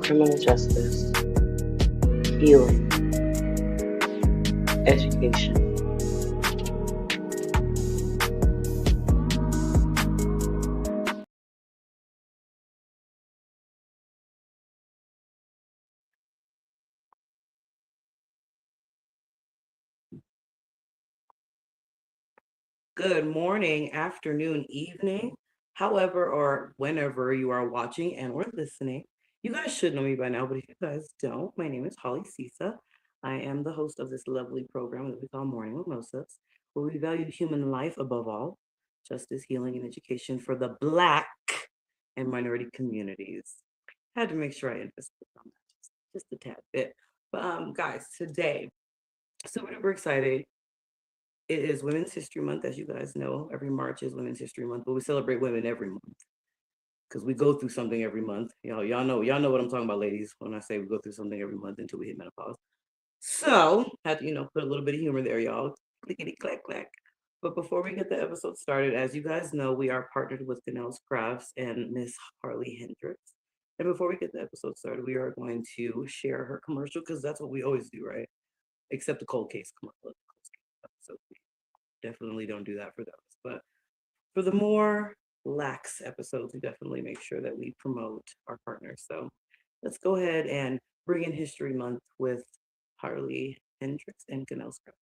criminal justice, healing, education. Good morning, afternoon, evening, however or whenever you are watching and or listening. You guys should know me by now, but if you guys don't, my name is Holly Sisa. I am the host of this lovely program that we call Morning Mimosas, where we value human life above all, justice, healing, and education for the Black and minority communities. Had to make sure I emphasized on that just a tad bit. But guys, today, super duper excited. It is Women's History Month, as you guys know. Every March is Women's History Month, but we celebrate women every month because we go through something every month. Y'all know what I'm talking about, ladies. When I say we go through something every month until we hit menopause. So had to, put a little bit of humor there, y'all. Clickety clack clack. But before we get the episode started, as you guys know, we are partnered with Ganell's Crafts and Miss Harley Hendricks. And before we get the episode started, we are going to share her commercial because that's what we always do, right? Except the cold case commercial. So we definitely don't do that for those. But for the more lax episodes, we definitely make sure that we promote our partners. So let's go ahead and bring in History Month with Harley Hendricks and Ganell's Crafts.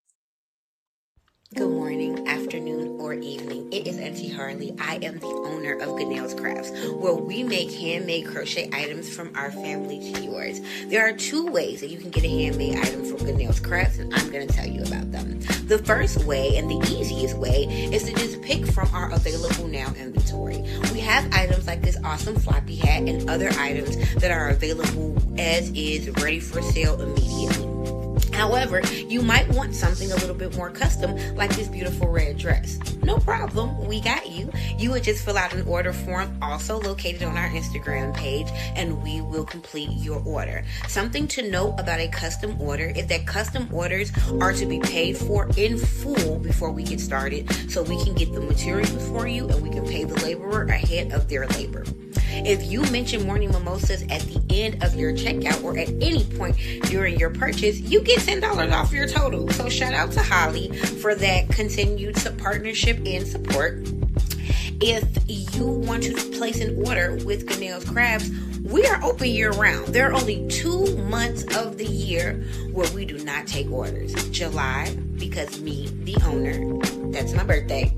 Good morning, afternoon, or evening. It is Auntie Harley. I am the owner of Ganell's Crafts, where we make handmade crochet items from our family to yours. There are two ways that you can get a handmade item from Ganell's Crafts, and I'm going to tell you about them. The first way, and the easiest way, is to just pick from our available now inventory. We have items like this awesome floppy hat and other items that are available as is, ready for sale immediately. However, you might want something a little bit more custom, like this beautiful red dress. No problem, we got you. You would just fill out an order form, also located on our Instagram page, and we will complete your order. Something to note about a custom order is that custom orders are to be paid for in full before we get started, so we can get the materials for you and we can pay the laborer ahead of their labor. If you mention Morning Mimosas at the end of your checkout or at any point during your purchase, you get $10 off your total. So shout out to Holly for that continued partnership and support. If you want to place an order with Ganell's Crafts, we are open year-round. There are only 2 months of the year where we do not take orders. July, because me, the owner, that's my birthday,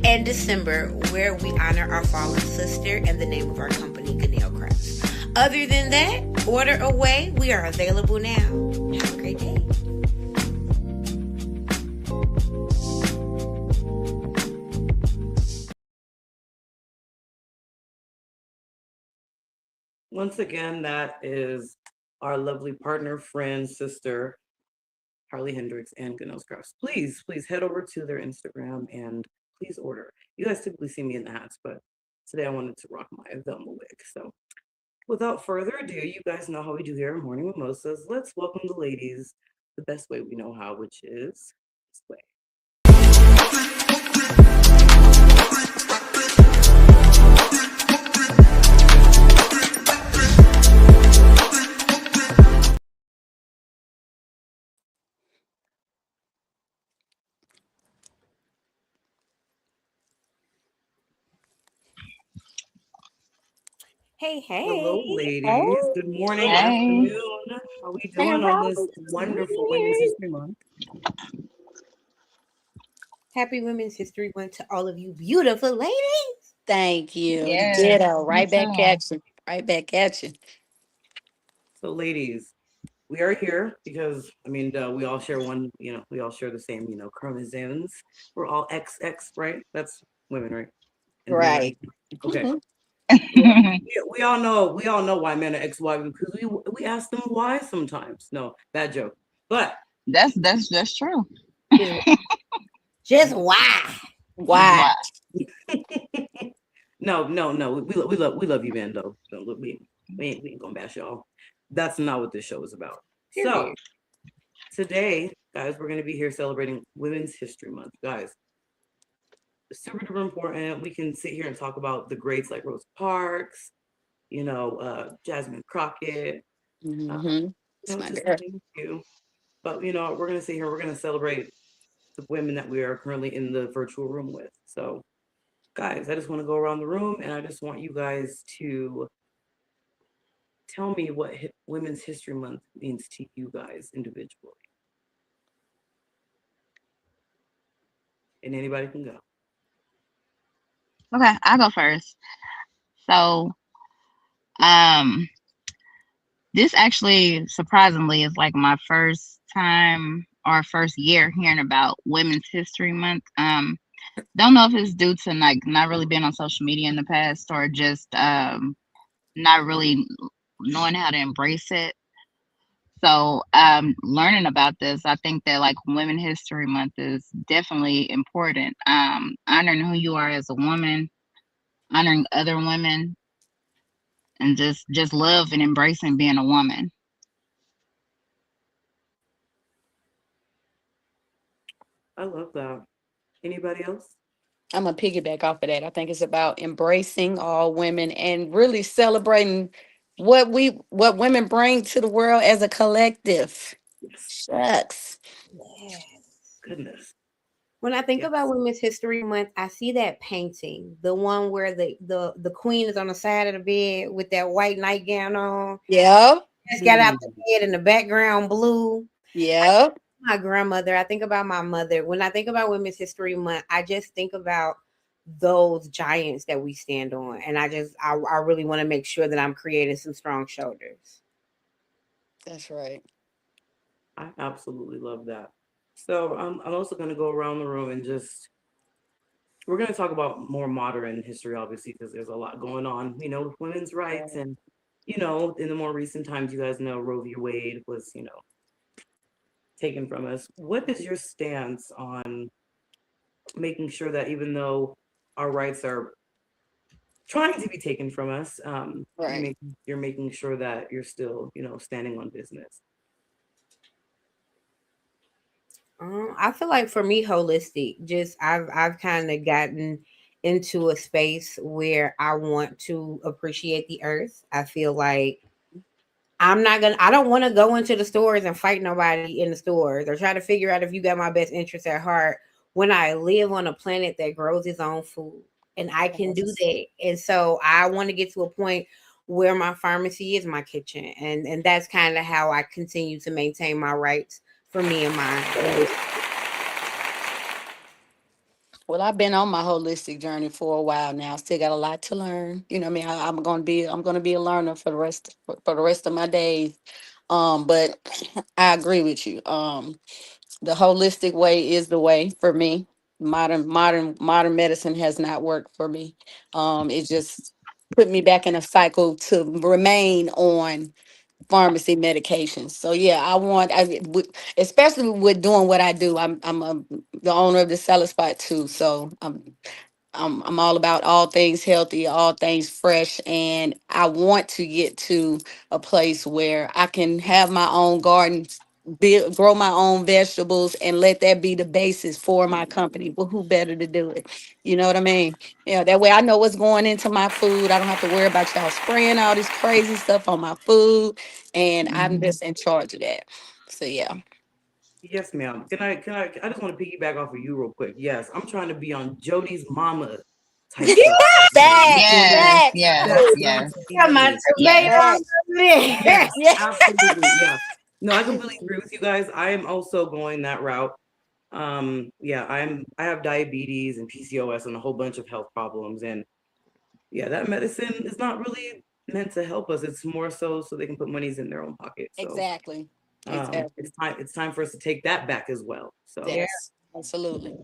and December, where we honor our fallen sister and the name of our company, Ganell Crafts. Other than that, order away. We are available now. Have a great day. Once again, that is our lovely partner, friend, sister, Harley Hendricks and Ganell's Crafts. Please head over to their Instagram and please order. You guys typically see me in the hats, but today I wanted to rock my Velma wig. So without further ado, you guys know how we do here in Morning Mimosas. Let's welcome the ladies the best way we know how, which is this way. Hey. Hello, ladies. Hey. Good morning, Hey. afternoon. How are we doing on this wonderful Women's History Month? Happy Women's History Month to all of you beautiful ladies. Thank you. Yes, Ditto. me Right back too. at you. Right back at you. So, ladies, we are here because we all share one. We all share the same. Chromosomes. We're all XX, right? That's women, right? And men Right. are okay. Mhm. Well, we all know why men are XY because we ask them why sometimes. No, bad joke. But That's true. Just why? Just Why? why? no. We love you, man. Though we ain't gonna bash y'all. That's not what this show is about. So today, guys, we're gonna be here celebrating Women's History Month, guys. Super duper important. We can sit here and talk about the greats like Rosa Parks, Jasmine Crockett. Mm-hmm. It's my Just girl. thank you. But we're gonna sit here. We're gonna celebrate the women that we are currently in the virtual room with. So, guys, I just want to go around the room, and I just want you guys to tell me what Women's History Month means to you guys individually. And anybody can go. Okay, I'll go first. So, um, this actually surprisingly is like my first time or first year hearing about Women's History Month. Don't know if it's due to like not really being on social media in the past or just not really knowing how to embrace it. So, learning about this, I think that like Women History Month is definitely important. Honoring who you are as a woman, honoring other women, and just love and embracing being a woman. I love that. Anybody else? I'm gonna piggyback off of that. I think it's about embracing all women and really celebrating what women bring to the world as a collective. Yes. Shucks. Yes. Goodness. When I think Yes. about Women's History Month, I see that painting, the one where the queen is on the side of the bed with that white nightgown on. Yep. Just got out the bed in the background blue. Yep. My grandmother, I think about my mother. When I think about Women's History Month, I just think about those giants that we stand on. And I really want to make sure that I'm creating some strong shoulders. That's right. I absolutely love that. So I'm also going to go around the room and we're going to talk about more modern history, obviously, because there's a lot going on, with women's rights. And, in the more recent times, you guys know Roe v. Wade was, taken from us. What is your stance on making sure that even though our rights are trying to be taken from us, Right. you're making sure that you're still, standing on business? I feel like for me, holistic. Just I've kind of gotten into a space where I want to appreciate the earth. I feel like I don't want to go into the stores and fight nobody in the stores or try to figure out if you got my best interests at heart when I live on a planet that grows its own food and I can do Yes. that. And so I want to get to a point where my pharmacy is my kitchen. And that's kind of how I continue to maintain my rights for me and mine. Well, I've been on my holistic journey for a while now. Still got a lot to learn. You know what I mean? I'm gonna be a learner for the rest of my days. But I agree with you. The holistic way is the way for me. Modern medicine has not worked for me. It just put me back in a cycle to remain on pharmacy medications. So yeah, especially with doing what I do. The owner of the Salad Spot too. So I'm all about all things healthy, all things fresh, and I want to get to a place where I can have my own garden, grow my own vegetables, and let that be the basis for my company. Well, who better to do it? You know what I mean? Yeah, that way I know what's going into my food. I don't have to worry about y'all spraying all this crazy stuff on my food, and I'm Mhm. just in charge of that. So yeah. Yes, ma'am. I just want to piggyback off of you real quick. Yes, I'm trying to be on Jody's mama type stuff. Facts, Feel me? Yes, facts, yes, That's what I'm yes, Got my saying. yes. tomato facts. over there. Yes, Yeah. absolutely. Yeah. No, I completely agree with you guys. I am also going that route. Yeah, I have diabetes and PCOS and a whole bunch of health problems. And yeah, that medicine is not really meant to help us. It's more so they can put monies in their own pocket. So Exactly. Exactly. it's time for us to take that back as well. So Yeah, Yes, absolutely.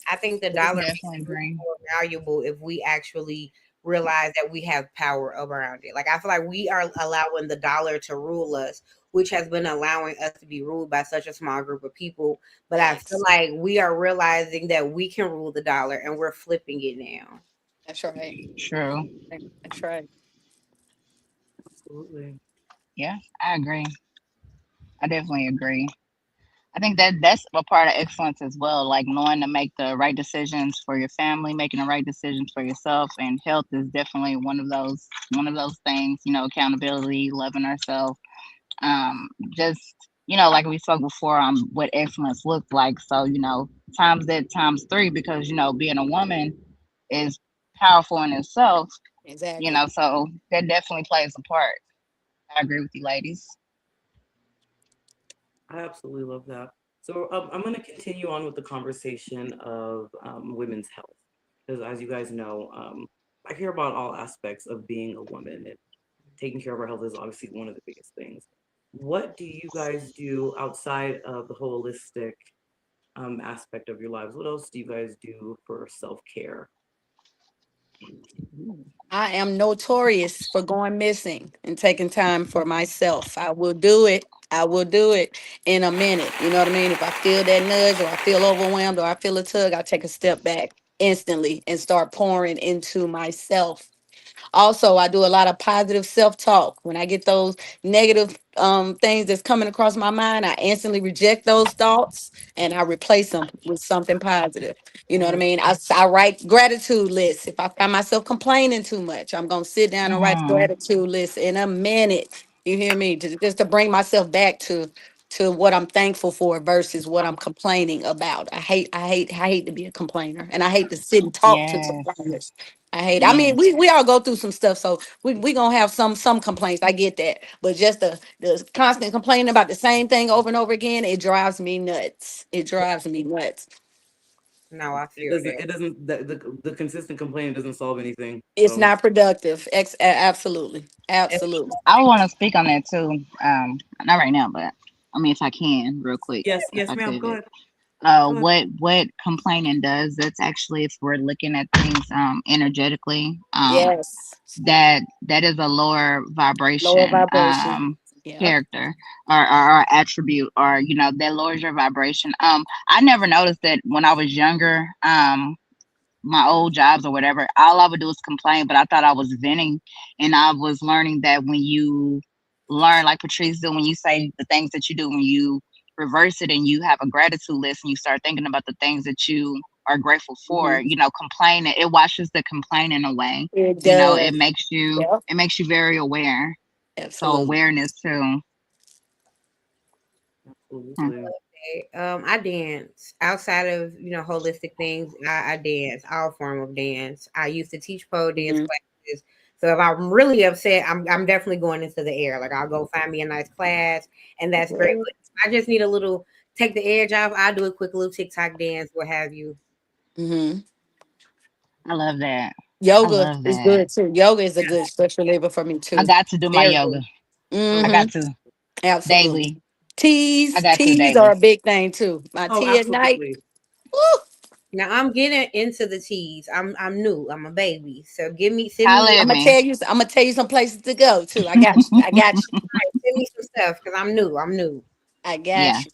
I think the dollar makes Definitely it agree. more valuable if we actually realize that we have power around it. Like I feel like we are allowing the dollar to rule us, which has been allowing us to be ruled by such a small group of people. But I feel Facts. like we are realizing that we can rule the dollar and we're flipping it now. That's right. True. That's right. absolutely. Yeah, I agree. I definitely agree. I think that that's a part of excellence as well, like knowing to make the right decisions for your family, making the right decisions for yourself, and health is definitely one of those things. Accountability, loving ourselves, just like we spoke before on what excellence looked like. So times that times three, because being a woman is powerful in itself. Exactly. So that definitely plays a part. I agree with you, ladies. I absolutely love that. So I'm going to continue on with the conversation of women's health, because as you guys know, I care about all aspects of being a woman, and taking care of our health is obviously one of the biggest things. What do you guys do outside of the holistic aspect of your lives? What else do you guys do for self care? I am notorious for going missing and taking time for myself. I will do it. I will do it in a minute. You know what I mean? If I feel that nudge or I feel overwhelmed or I feel a tug, I'll take a step back instantly and start pouring into myself. Also, I do a lot of positive self-talk. When I get those negative things that's coming across my mind, I instantly reject those thoughts and I replace them with something positive. You know what I Mhm. mean? I write gratitude lists. If I find myself complaining too much, I'm gonna sit down and write a Hmm. gratitude list in a minute. You hear me? Just to bring myself back to what I'm thankful for versus what I'm complaining about. I hate to be a complainer, and I hate to sit and talk to Yes. complainers. I mean, Yes. we all go through some stuff, so we gonna have some complaints. I get that, but just the constant complaining about the same thing over and over again, it drives me nuts. It drives me nuts. No, I It feel doesn't. that. It doesn't. The consistent complaining doesn't solve anything. It's So not productive. Absolutely, If absolutely. I want to speak on that too. Not right now, but I mean, if I can, real quick, yes, if yes, I ma'am. Go could. ahead. Go ahead. What complaining does, that's actually, if we're looking at things energetically, Yes, that is a lower lower vibration vibration. Yep. character, or attribute, or that lowers your vibration. I never noticed that when I was younger. My old jobs or whatever, all I would do is complain, but I thought I was venting. And I was learning that when you learn, like Patrice did, when you say the things that you do, when you reverse it and you have a gratitude list and you start thinking about the things that you are grateful for, Hmm. complaining, it washes the complaining away. It It does. makes you Yep. it makes you very aware. So Absolutely. awareness too. Hmm. Absolutely. I dance outside of holistic things. I dance all form of dance. I used to teach pole dance Mhm. classes. So if I'm really upset, I'm definitely going into the air. Like I'll go find me a nice class, and that's great. But I just need a little take the edge off. I'll do a quick little TikTok dance, what have you. Mhm. I love that. I Yoga love is that. good too. Yoga is a Yeah. good stress reliever for me I too. got to do my Very yoga. good. I Hmm. got to Absolutely. daily. I Teas, got to teas are daily. a big thing too. My Oh, tea at night. absolutely. Woo. Now I'm getting into the teas. I'm new. I'm a baby. So give me send me Holla your at I'm gonna me. tell you. I'm gonna tell you some places to go too. I got you. I got you. send me some stuff because I'm new. I'm new. I Yeah. got you.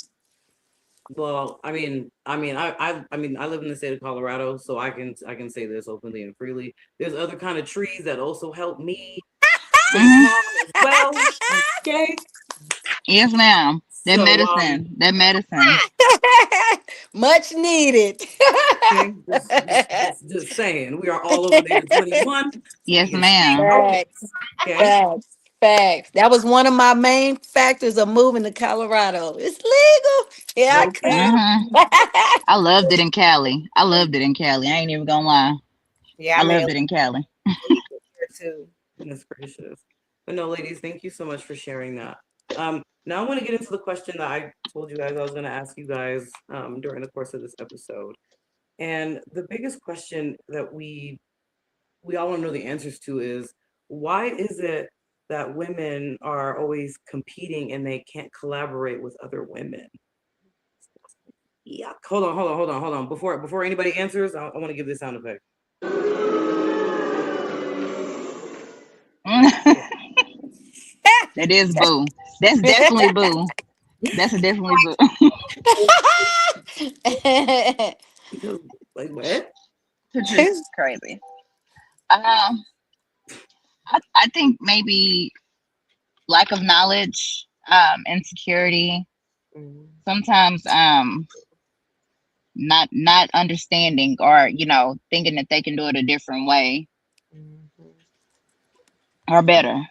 Well, I live in the state of Colorado, so I can say this openly and freely. There's other kind of trees that also help me stay Hmm. calm as well. Okay, Yes, ma'am. That so medicine. That medicine. Much needed. okay, just saying, we are all over the age of 21, so we Yes, can speak ma'am. on Facts. this. Okay, Facts. Facts. That was one of my main factors of moving to Colorado. It's legal. Here okay. Hmm. I I loved it in Cali. I loved it in Cali. I ain't even gonna lie. Yeah, I I'm in loved it in Cali. here too. Goodness gracious. But no, ladies, thank you so much for sharing that. Now I want to get into the question that I told you guys I was going to ask you guys during the course of this episode. And the biggest question that we all want to know the answers to is, why is it that women are always competing and they can't collaborate with other women? Yeah. Hold on. Before anybody answers, I want to give this sound effect. That is boo. That's definitely boo. That's a definitely boo. Because, like, what? Patrice is crazy. Um, I think maybe lack of knowledge, insecurity, Mhm. sometimes not understanding, or thinking that they can do it a different way Mhm. or better.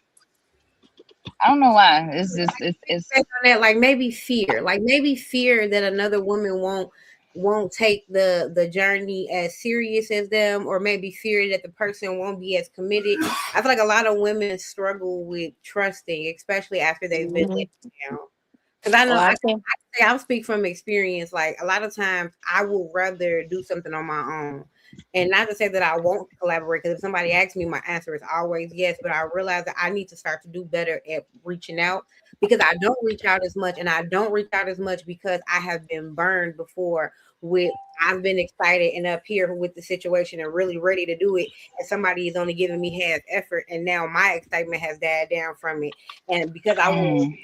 I don't know why. It's just it's Based on that, like maybe fear that another woman won't take the journey as serious as them, or maybe fear that the person won't be as committed. I feel like a lot of women struggle with trusting, especially after they've been Mhm. let down. Because I Oh, know I I can. say I'll speak from experience. Like a lot of times, I will rather do something on my own, and not to say that I won't collaborate. Because if somebody asks me, my answer is always yes. But I realize that I need to start to do better at reaching out, because I don't reach out as much, and I don't reach out as much because I have been burned before. With I've been excited and up here with the situation and really ready to do it, and somebody is only giving me half effort, and now my excitement has died down from it. And because I will mm,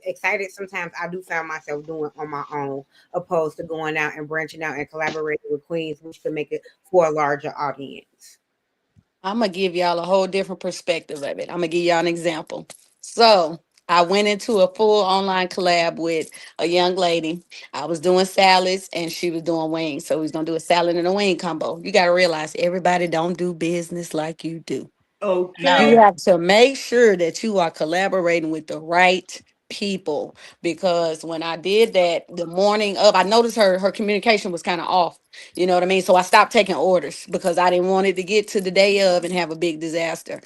excited, sometimes I do find myself doing on my own, opposed to going out and branching out and collaborating with queens, which could make it for a larger audience. I'm gonna give y'all a whole different perspective of it. I'm gonna give y'all an example. So I went into a full online collab with a young lady. I was doing salads and she was doing wings. So we was gonna do a salad and a wing combo. You gotta realize everybody don't do business like you do. You no, Okay. have to make sure that you are collaborating with the right people, because when I did that the morning of, I noticed her communication was kind of off. You know what I mean? So I stopped taking orders because I didn't want it to get to the day of and have a big disaster.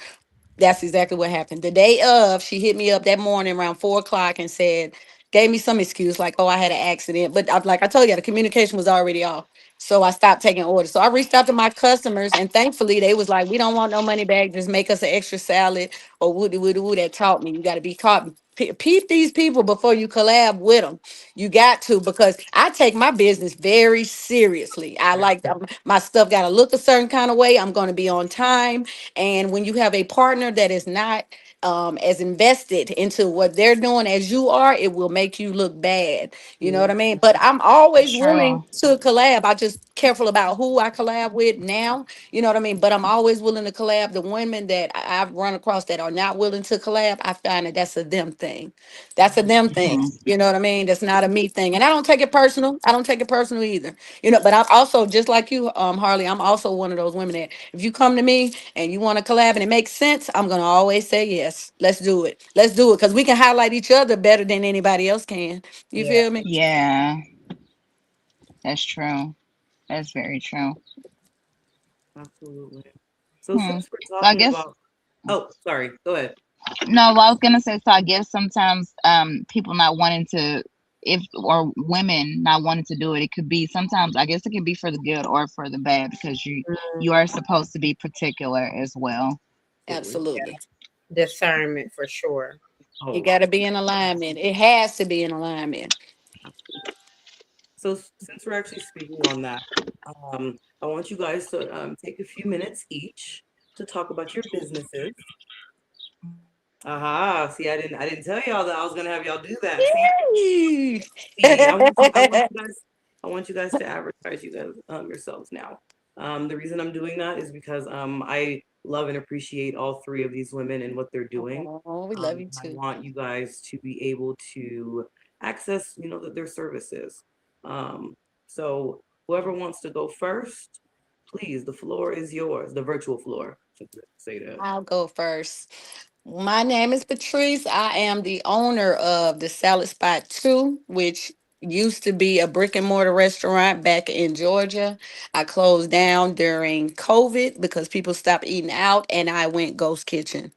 That's exactly what happened. The day of, she hit me up that morning around 4 o'clock and said, gave me some excuse like, "Oh, I had an accident." But like I told you, the communication was already off. So I stopped taking orders. So I reached out to my customers, and thankfully they was like, "We don't want no money back. Just make us an extra salad or woody woody woody." That taught me you got to be caught. Peep these people before you collab with them. You got to, because I take my business very seriously. I like my stuff got to look a certain kind of way. I'm going to be on time. And when you have a partner that is not as invested into what they're doing as you are, it will make you look bad. You know what I mean? But I'm that's always willing true. to collab. I just careful about who I collab with now. You know what I mean? But I'm always willing to collab. The women that I've run across that are not willing to collab, I find that that's a them thing. That's a them thing. Hmm. You know what I mean? That's not a me thing. And I don't take it personal. I don't take it personal either. You know, but I'm also just like you, Harley. I'm also one of those women that if you come to me and you want to collab and it makes sense, I'm gonna always say yes. Let's do it. Let's do it because we can highlight each other better than anybody else can. You Yeah. feel me? Yeah, that's true. That's very true. Absolutely. So Hmm. since we're So I talking guess about, oh, sorry, go ahead. no. What I was gonna say. So I guess sometimes people not wanting to, if or women not wanting to do it, it could be sometimes. I guess it could be for the good or for the bad, because you are supposed to be particular as well. Absolutely. Absolutely. Discernment for sure. You Oh, got to be in alignment. It has to be in alignment. absolutely. So since we're actually speaking on that, I want you guys to take a few minutes each to talk about your businesses. Aha, see, I didn't tell y'all that I was gonna have y'all do that. Yay! See, I want you guys to advertise you guys yourselves now. The reason I'm doing that is because I love and appreciate all three of these women and what they're doing. Oh, we love you I too. want you guys to be able to access, their services. Um, so whoever wants to go first, please, the floor is yours. The virtual floor. Should say that. I'll go first. My name is Patrice. I am the owner of the Salad Spot 2, which used to be a brick and mortar restaurant back in Georgia. I closed down during COVID because people stopped eating out and I went ghost kitchen.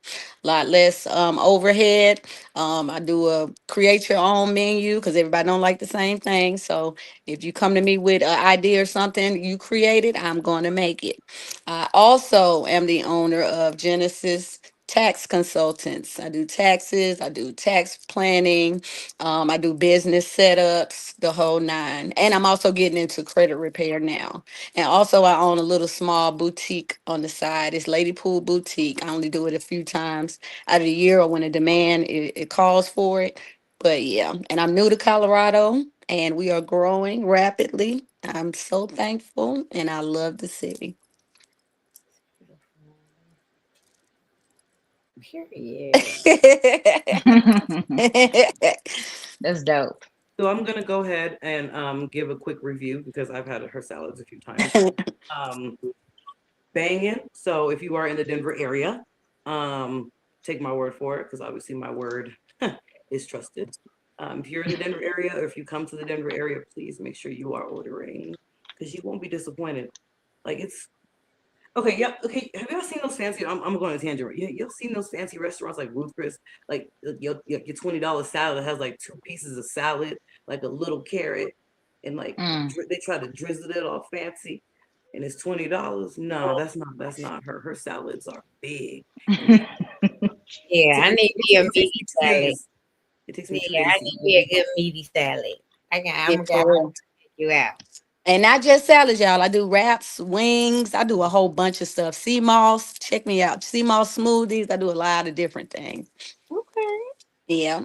A lot less overhead. I do a create your own menu because everybody don't like the same thing. So if you come to me with an idea or something you created, I'm going to make it. I also am the owner of Genesis Tax Consultants. I do taxes, I do tax planning, I do business setups, the whole nine. And I'm also getting into credit repair now. And also, I own a little small boutique on the side. It's Lady Pool Boutique. I only do it a few times out of the year or when the demand it calls for it. But yeah, and I'm new to Colorado and we are growing rapidly. I'm so thankful and I love the city. Period. That's dope. So I'm gonna go ahead and give a quick review because I've had her salads a few times. Um, Banging. So if you are in the Denver area, take my word for it because obviously my word is trusted. If you're in the Denver area or if you come to the Denver area, please make sure you are ordering because you won't be disappointed. Like it's okay, yeah, okay. Have you ever seen those fancy? I'm going to tangent. Yeah, you've seen those fancy restaurants like Ruth Chris, like your $20 salad that has like 2 pieces of salad, like a little carrot, and like they try to drizzle it all fancy, and it's $20. No, that's not her. Her salads are big, and Yeah, I need me a it takes meaty me 2 salad. days. It takes me two Yeah, days I to need eat me one. a good meaty salad. Yeah, I'm gonna for real. check you out. And not just salads, y'all. I do wraps, wings. I do a whole bunch of stuff. Sea moss, check me out. Sea moss smoothies. I do a lot of different things. Okay. Yeah.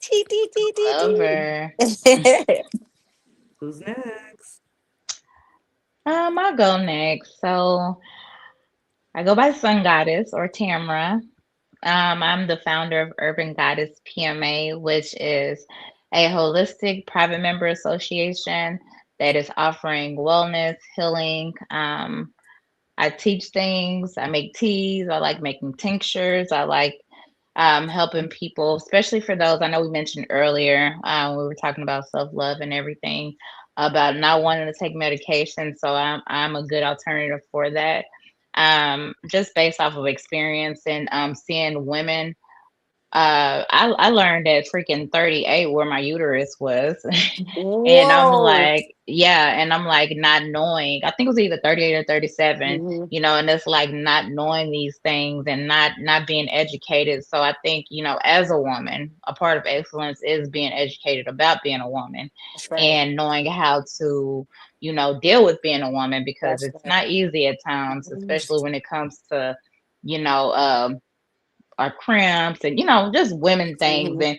Tee, tee, tee, tee, Love tee. her. Who's next? I'll go next. So I go by Sun Goddess or Tamra. I'm the founder of Urban Goddess PMA, which is a holistic private member association that is offering wellness, healing. I teach things. I make teas. I like making tinctures. I like helping people, especially for those. I know we mentioned earlier we were talking about self love and everything about not wanting to take medication. So I'm a good alternative for that. Just based off of experience and seeing women I learned at freaking 38 where my uterus was. And I'm Whoa. like, yeah, and I'm like not knowing. I think it was either 38 or 37, Mhm. and it's like not knowing these things and not being educated. So I think, as a woman, a part of excellence is being educated about being a woman That's right. and knowing how to, deal with being a woman because That's it's right. not easy at times, Mhm. especially when it comes to, you know, um our cramps and just women things Mhm.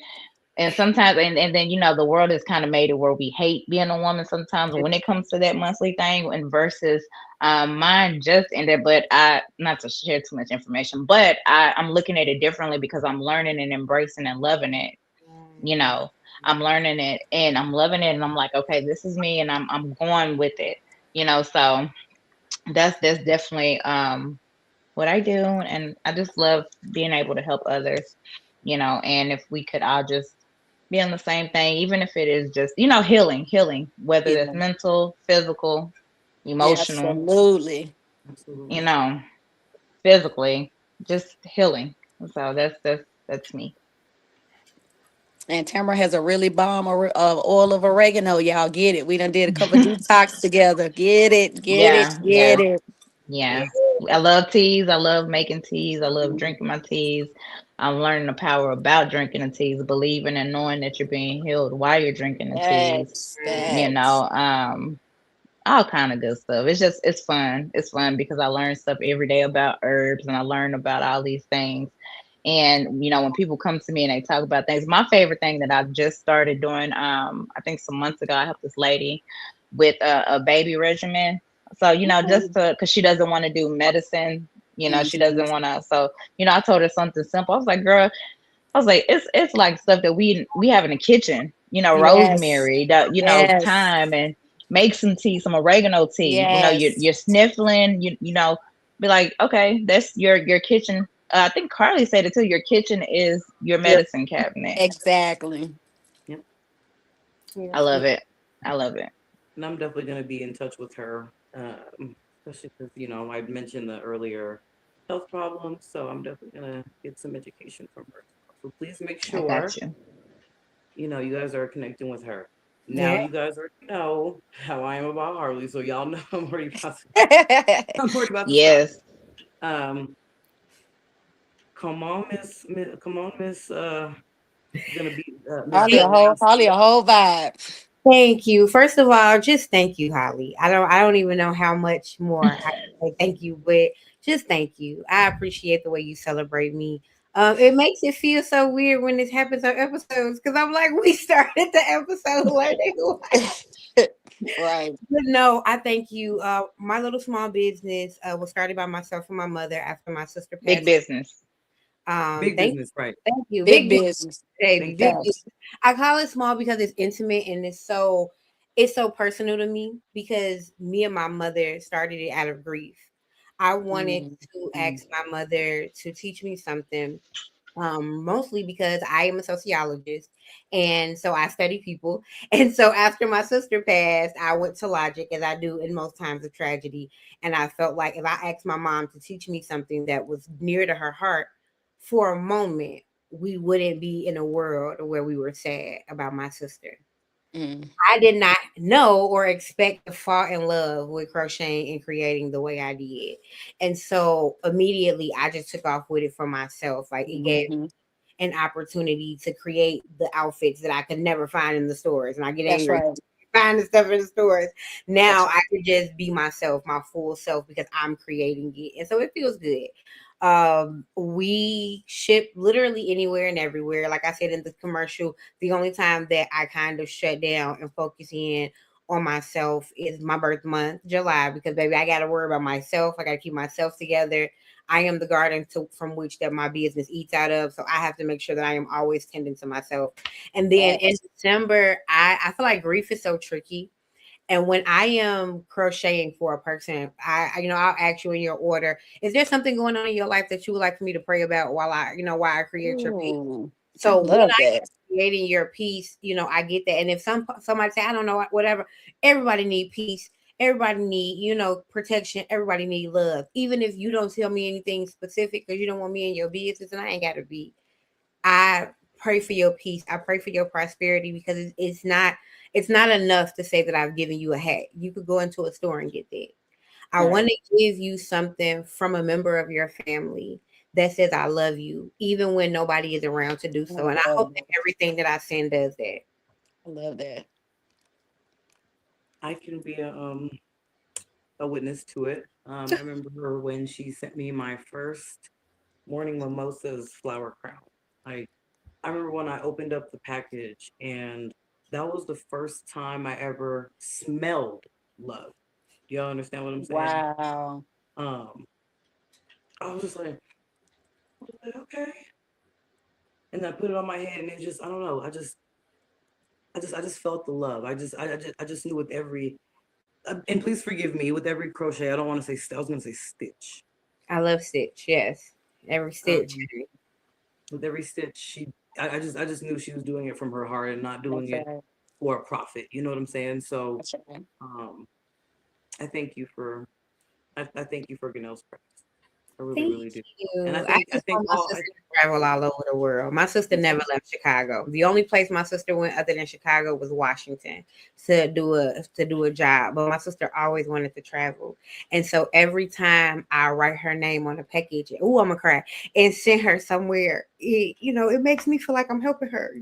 and sometimes and then the world has kind of made it where we hate being a woman sometimes when it comes to that monthly thing and versus mine just ended, but I not to share too much information, but I'm looking at it differently because I'm learning and embracing and loving it. you know I'm learning it and I'm loving it and I'm like, okay, this is me and I'm going with it. So that's definitely what I do, and I just love being able to help others, and if we could all just be on the same thing, even if it is just, healing, whether that's Yeah. mental, physical, Yeah, emotional, absolutely. you Absolutely. know, physically, just healing. So that's me. And Tamara has a really bomb oil of oregano. Y'all get it. We done did a couple detox together. Get it, get it, Yeah, get yeah. it. Yeah. I love teas. I love making teas. I love drinking my teas. I'm learning the power about drinking the teas, believing and knowing that you're being healed while you're drinking the teas. Facts, You facts. know, all kind of good stuff. It's fun. It's fun because I learn stuff every day about herbs and I learn about all these things. And when people come to me and they talk about things, my favorite thing that I've just started doing, I think some months ago, I helped this lady with a baby regimen. So just because she doesn't want to do medicine, she Mhm. doesn't want to. So I told her something simple. I was like, girl, I was like, it's like stuff that we have in the kitchen. Yes, Rosemary, yes, thyme, and make some tea, some oregano tea. yes. You're sniffling. Be like, okay, that's your kitchen. I think Carly said it too. Your kitchen is your Yep, medicine cabinet. exactly. Yep. I love it. I love it. And I'm definitely going to be in touch with her, especially because, I mentioned the earlier health problems. So I'm definitely going to get some education from her. So please make I got sure, you. you guys are connecting with her. Now, Yeah. you guys already know how I am about Harley. So y'all know I'm worried about to start. Yes. Um, come on, Miss, gonna be Miss Badass. Holly a whole vibe. Thank you. First of all, just thank you, Holly. I don't even know how much more I can say thank you, but just thank you. I appreciate the way you celebrate me. It makes it feel so weird when this happens on episodes because I'm like, we started the episode learning. Right. But no, I thank you. My little small business was started by myself and my mother after my sister Big passed. business. Big Thank business, right? you. Big Big business. baby. Thank you. Big. Facts. I call it small because it's intimate and it's so personal to me because me and my mother started it out of grief. I wanted Mm, to mm, ask my mother to teach me something, mostly because I am a sociologist and so I study people. And so after my sister passed, I went to logic as I do in most times of tragedy. And I felt like if I asked my mom to teach me something that was near to her heart for a moment, we wouldn't be in a world where we were sad about my sister. mm. I did not know or expect to fall in love with crocheting and creating the way I did. And so immediately I just took off with it for myself. Like it gave Mhm. an opportunity to create the outfits that I could never find in the stores. And I get That's angry right. finding stuff in the stores. Now That's I right. can just be myself, my full self, because I'm creating it. And so it feels good. We ship literally anywhere and everywhere. Like I said in the commercial, the only time that I kind of shut down and focus in on myself is my birth month, July, because baby, I gotta worry about myself. I gotta keep myself together. I am the garden from which that my business eats out of. So I have to make sure that I am always tending to myself. And then in Facts. December, I feel like grief is so tricky. And when I am crocheting for a person, I'll ask you in your order, is there something going on in your life that you would like for me to pray about while I create your piece? Ooh, I So when love that. creating your piece, I get that. And if somebody say, I don't know, whatever, everybody need peace. Everybody need, protection. Everybody need love. Even if you don't tell me anything specific because you don't want me in your business, and I ain't got to be. I pray for your peace. I pray for your prosperity because it's not enough to say that I've given you a hat. You could go into a store and get that. I Right. want to give you something from a member of your family that says I love you, even when nobody is around to do I so. And I love hope that that. everything that I send does that. I love that. I can be a witness to it. I remember her when she sent me my first morning mimosas flower crown. Like I remember when I opened up the package and that was the first time I ever smelled love. Do y'all understand what I'm saying? Wow. Um, I was just like, okay. And I put it on my head and it just I don't know. I just felt the love. I just knew with every and please forgive me with every crochet. I don't want to say I was gonna say stitch. I love stitch. Yes, every stitch. Um, with every stitch, I just knew she was doing it from her heart and not doing That's it right. for a profit. You know what I'm saying? So That's right. um, I thank you for I thank you for Ganelle's practice. I really Thank really do. And I you. I think I just think want my all sister to travel all over the world. My sister me never too. left Chicago. The only place my sister went other than Chicago was Washington to do a job. But my sister always wanted to travel. And so every time I write her name on a package, oh, I'm gonna cry, and send her somewhere, it makes me feel like I'm helping her.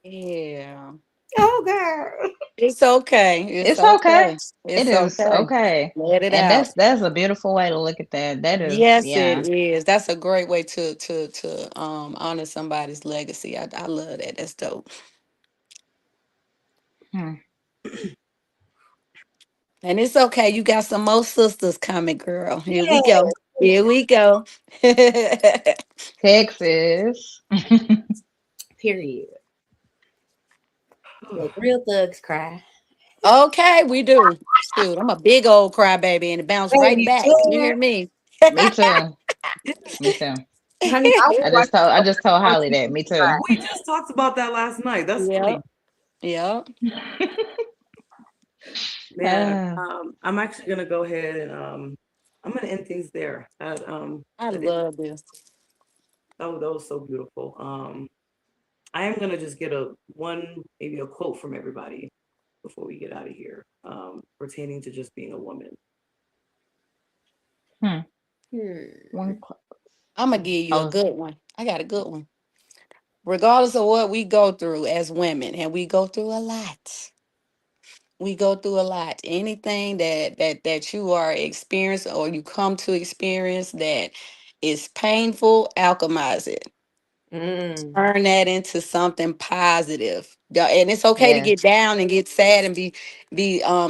Yeah. Oh God. It's okay. It's It's okay. okay. It It's is okay. okay. Let it And out. that's a beautiful way to look at that. That is, Yes, it yeah. is. That's a great way to honor somebody's legacy. I love that. That's dope. Hmm. And it's okay. You got some more sisters coming, girl. Here we Yeah. go. Here we go. Texas. Period. Like real thugs cry. Okay, we do. Shoot, I'm a big old crybaby and it bounced right Baby, back. You man. hear me? Me too. Me too. Honey, I was watching I so just told much Holly that. Me too. We just talked about that last night. That's Yep. funny. Yep. Man, Ah, I'm actually gonna go ahead and I'm gonna end things there. I I did love this. that was so beautiful. I am gonna just get maybe a quote from everybody before we get out of here, pertaining to just being a woman. hmm. Hmm. One. I'm gonna give you a Oh, good one. I got a good one. Regardless of what we go through as women, and we go through a lot. We go through a lot. Anything that you are experiencing or you come to experience that is painful, alchemize it. Mm. Turn that into something positive. And it's okay to yes. get down and get sad and be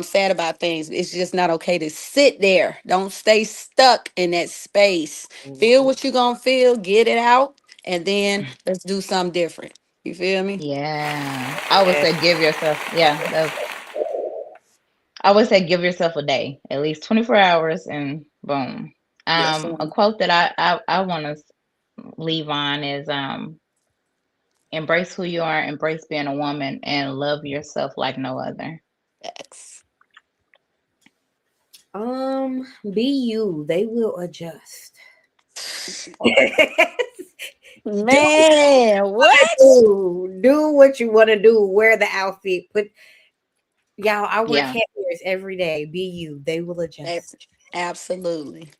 sad about things. It's just not okay to sit there. Don't stay stuck in that space. Feel Mhm. what you're gonna feel, get it out, and then let's do something different. You feel me? Yeah. I would say give yourself, I would say give yourself a day, at least 24 hours, and boom. Yes. A quote that I want to leave on is embrace who you are, embrace being a woman, and love yourself like no other. Facts. Be you. They will adjust. Man, what? Do what you want to do. Wear the outfit. I wear Yeah. cat ears every day. Be you. They will adjust. Absolutely.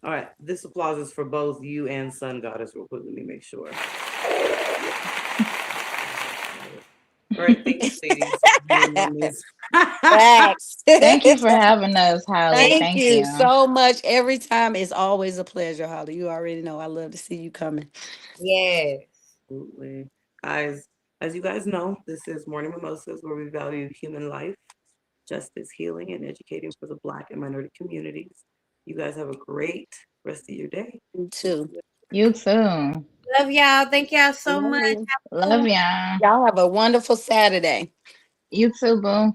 All right, this applause is for both you and Sun Goddess. Real quick, let me make sure. All right, thank you, ladies. Facts. Thank you for having us, Holly. Thank Thank you you. so much. Every time is always a pleasure, Holly. You already know I love to see you coming. Yes. Absolutely. Guys, as you guys know, this is Morning Mimosas, where we value human life, justice, healing, and educating for the Black and minority communities. You guys have a great rest of your day. You too. You too. Love y'all. Thank y'all so Love much. you. Love y'all. Y'all have a wonderful Saturday. You too, boo.